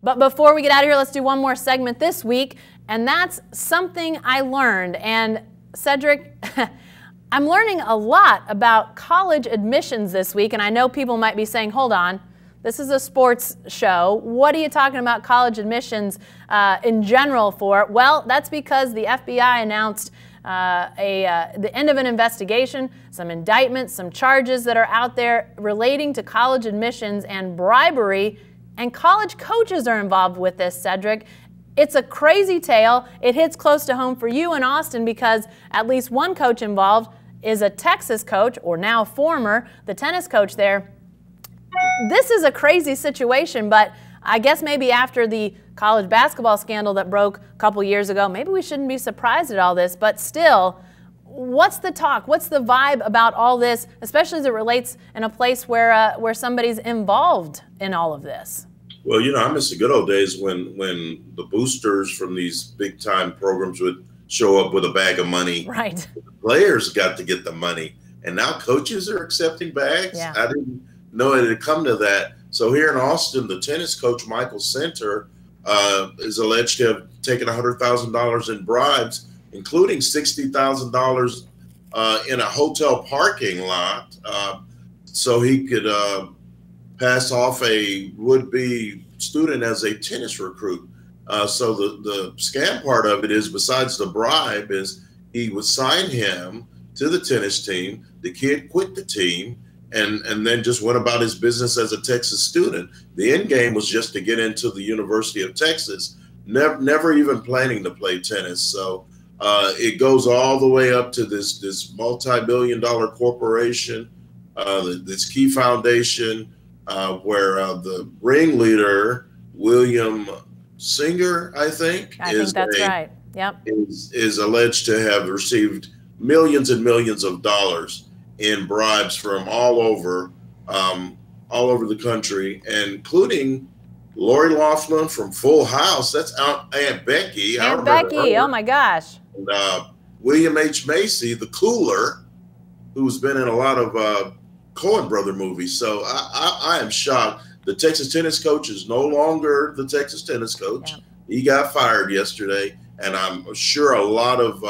But before we get out of here, let's do one more segment this week, and that's something I learned. And Cedric, I'm learning a lot about college admissions this week, and I know people might be saying, hold on, this is a sports show. What are you talking about college admissions in general for? Well, that's because the FBI announced the end of an investigation, some indictments, some charges that are out there relating to college admissions and bribery, and college coaches are involved with this, Cedric. It's a crazy tale. It hits close to home for you in Austin because at least one coach involved is a Texas coach, or now former, the tennis coach there. This is a crazy situation, but I guess maybe after the college basketball scandal that broke a couple years ago, maybe we shouldn't be surprised at all this, but still, what's the talk? What's the vibe about all this, especially as it relates in a place where somebody's involved in all of this? Well, you know, I miss the good old days when the boosters from these big time programs would show up with a bag of money. Right. The players got to get the money, and now coaches are accepting bags. Yeah. I didn't know it had come to that. So here in Austin, the tennis coach, Michael Center, is alleged to have taken $100,000 in bribes, including $60,000 in a hotel parking lot, so he could pass off a would-be student as a tennis recruit. So the scam part of it is, besides the bribe, is he would sign him to the tennis team. The kid quit the team and then just went about his business as a Texas student. The end game was just to get into the University of Texas, never even planning to play tennis. So it goes all the way up to this multi-billion-dollar corporation, this Key Foundation, where the ringleader, William Singer, I think that's right. Yep. Is alleged to have received millions and millions of dollars in bribes from all over the country, including Lori Loughlin from Full House. That's Aunt Becky. Aunt Becky. Oh my gosh. And William H. Macy, the Cooler, who's been in a lot of Coen brother movies. So I am shocked. The Texas tennis coach is no longer the Texas tennis coach. Yeah. He got fired yesterday, and I'm sure a lot of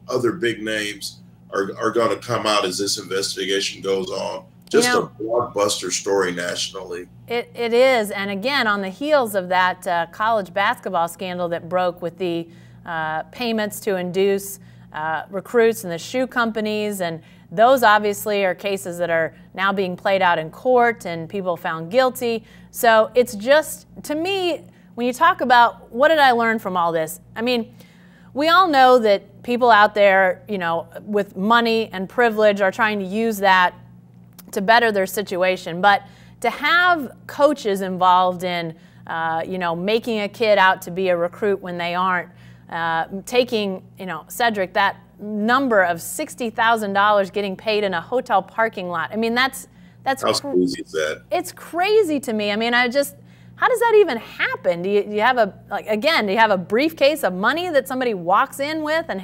other big names are going to come out as this investigation goes on. Just a blockbuster story nationally. It is, and again, on the heels of that college basketball scandal that broke with the payments to induce recruits and the shoe companies, and those obviously are cases that are now being played out in court and people found guilty. So it's just, to me, when you talk about what did I learn from all this, I mean, we all know that people out there, you know, with money and privilege are trying to use that to better their situation. But to have coaches involved in, you know, making a kid out to be a recruit when they aren't, taking, you know, Cedric, that number of $60,000 getting paid in a hotel parking lot. I mean, that's how crazy is that? It's crazy to me. I mean, how does that even happen? Do you have do you have a briefcase of money that somebody walks in with and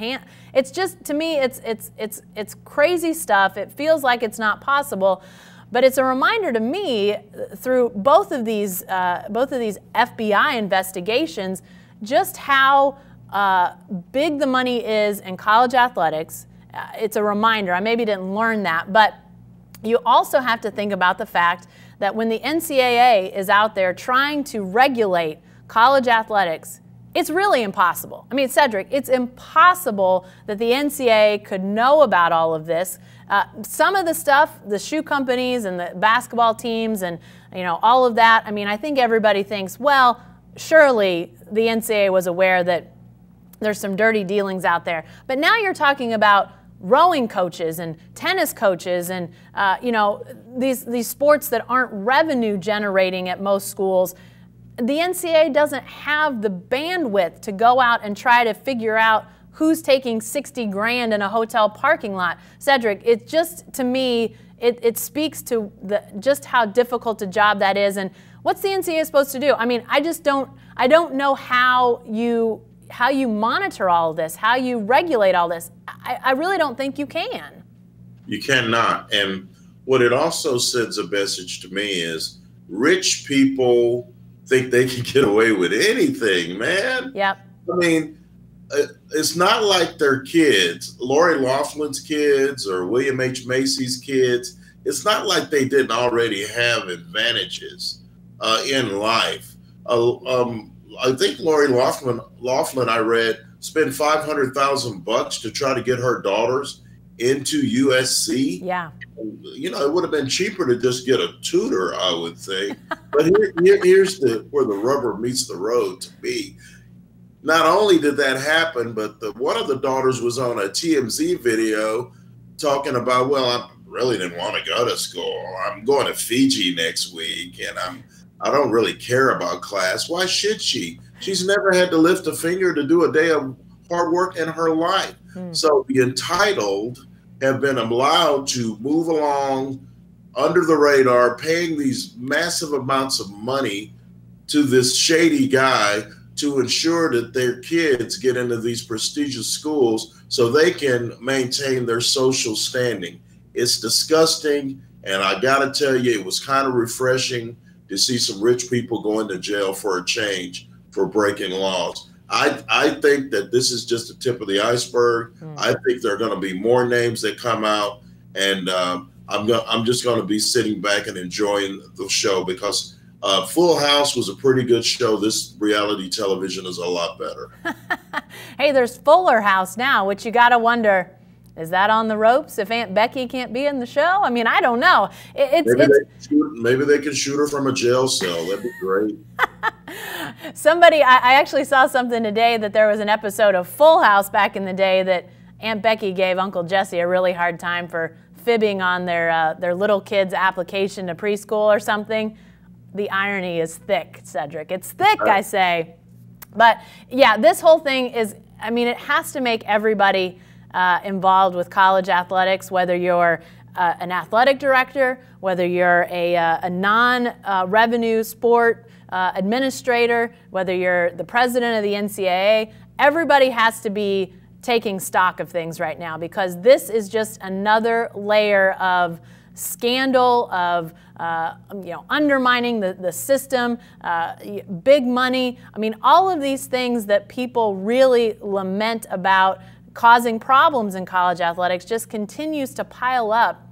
it's just, to me, it's crazy stuff. It feels like it's not possible, but it's a reminder to me through both of these FBI investigations just how big the money is in college athletics. It's a reminder. I maybe didn't learn that, but you also have to think about the fact that when the NCAA is out there trying to regulate college athletics, it's really impossible. I mean, Cedric, it's impossible that the NCAA could know about all of this. Some of the stuff, the shoe companies and the basketball teams and, you know, all of that, I mean, I think everybody thinks, well, surely the NCAA was aware that there's some dirty dealings out there. But now you're talking about rowing coaches and tennis coaches and you know, these sports that aren't revenue generating at most schools. The NCAA doesn't have the bandwidth to go out and try to figure out who's taking 60 grand in a hotel parking lot. Cedric, it just, to me, it speaks to just how difficult a job that is. And what's the NCAA supposed to do? I mean, I don't know how you monitor all of this, how you regulate all this. I really don't think you can. You cannot. And what it also sends a message to me is rich people think they can get away with anything, man. Yep. I mean, it's not like they're kids, Lori Loughlin's kids or William H. Macy's kids. It's not like they didn't already have advantages in life. I think Lori Loughlin, I read, spent $500,000 to try to get her daughters into USC. Yeah. You know, it would have been cheaper to just get a tutor, I would think. But here's where the rubber meets the road to me. Not only did that happen, but one of the daughters was on a TMZ video talking about, well, I really didn't want to go to school. I'm going to Fiji next week, and I don't really care about class. Why should she? She's never had to lift a finger to do a day of hard work in her life. So the entitled have been allowed to move along under the radar, paying these massive amounts of money to this shady guy to ensure that their kids get into these prestigious schools so they can maintain their social standing. It's disgusting, and I gotta tell you, it was kind of refreshing to see some rich people going to jail for a change for breaking laws. I think that this is just the tip of the iceberg. I think there are going to be more names that come out, and I'm just going to be sitting back and enjoying the show because Full House was a pretty good show. This reality television is a lot better. Hey, there's Fuller House now, which you got to wonder, is that on the ropes if Aunt Becky can't be in the show? I mean, I don't know. Maybe they can shoot her from a jail cell. That'd be great. Somebody, I actually saw something today that there was an episode of Full House back in the day that Aunt Becky gave Uncle Jesse a really hard time for fibbing on their little kid's application to preschool or something. The irony is thick, Cedric. It's thick, I say. But yeah, this whole thing is, I mean, it has to make everybody involved with college athletics, whether you're an athletic director, whether you're a non-revenue sport administrator, whether you're the president of the NCAA, everybody has to be taking stock of things right now because this is just another layer of scandal, of undermining the system, big money. I mean, all of these things that people really lament about causing problems in college athletics just continues to pile up.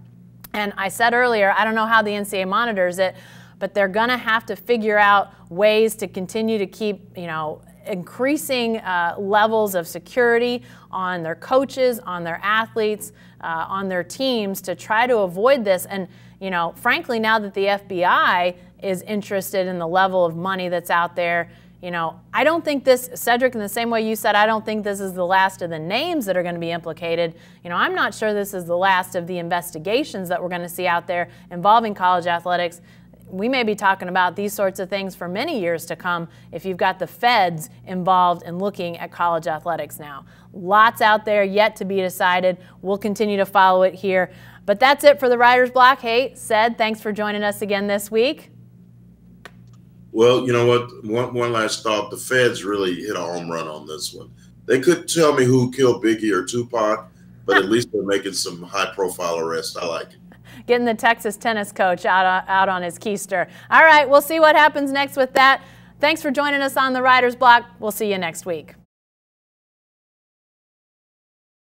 And I said earlier, I don't know how the NCAA monitors it, but they're going to have to figure out ways to continue to keep, increasing levels of security on their coaches, on their athletes, on their teams to try to avoid this. And, frankly, now that the FBI is interested in the level of money that's out there, I don't think this, Cedric, in the same way you said, I don't think this is the last of the names that are going to be implicated. I'm not sure this is the last of the investigations that we're going to see out there involving college athletics. We may be talking about these sorts of things for many years to come if you've got the feds involved in looking at college athletics now. Lots out there yet to be decided. We'll continue to follow it here. But that's it for the Writer's Block. Hey, Ced, thanks for joining us again this week. Well, you know what? One last thought. The feds really hit a home run on this one. They couldn't tell me who killed Biggie or Tupac, but at least they're making some high-profile arrests. I like it. Getting the Texas tennis coach out on his keister. All right, we'll see what happens next with that. Thanks for joining us on the Writer's Block. We'll see you next week.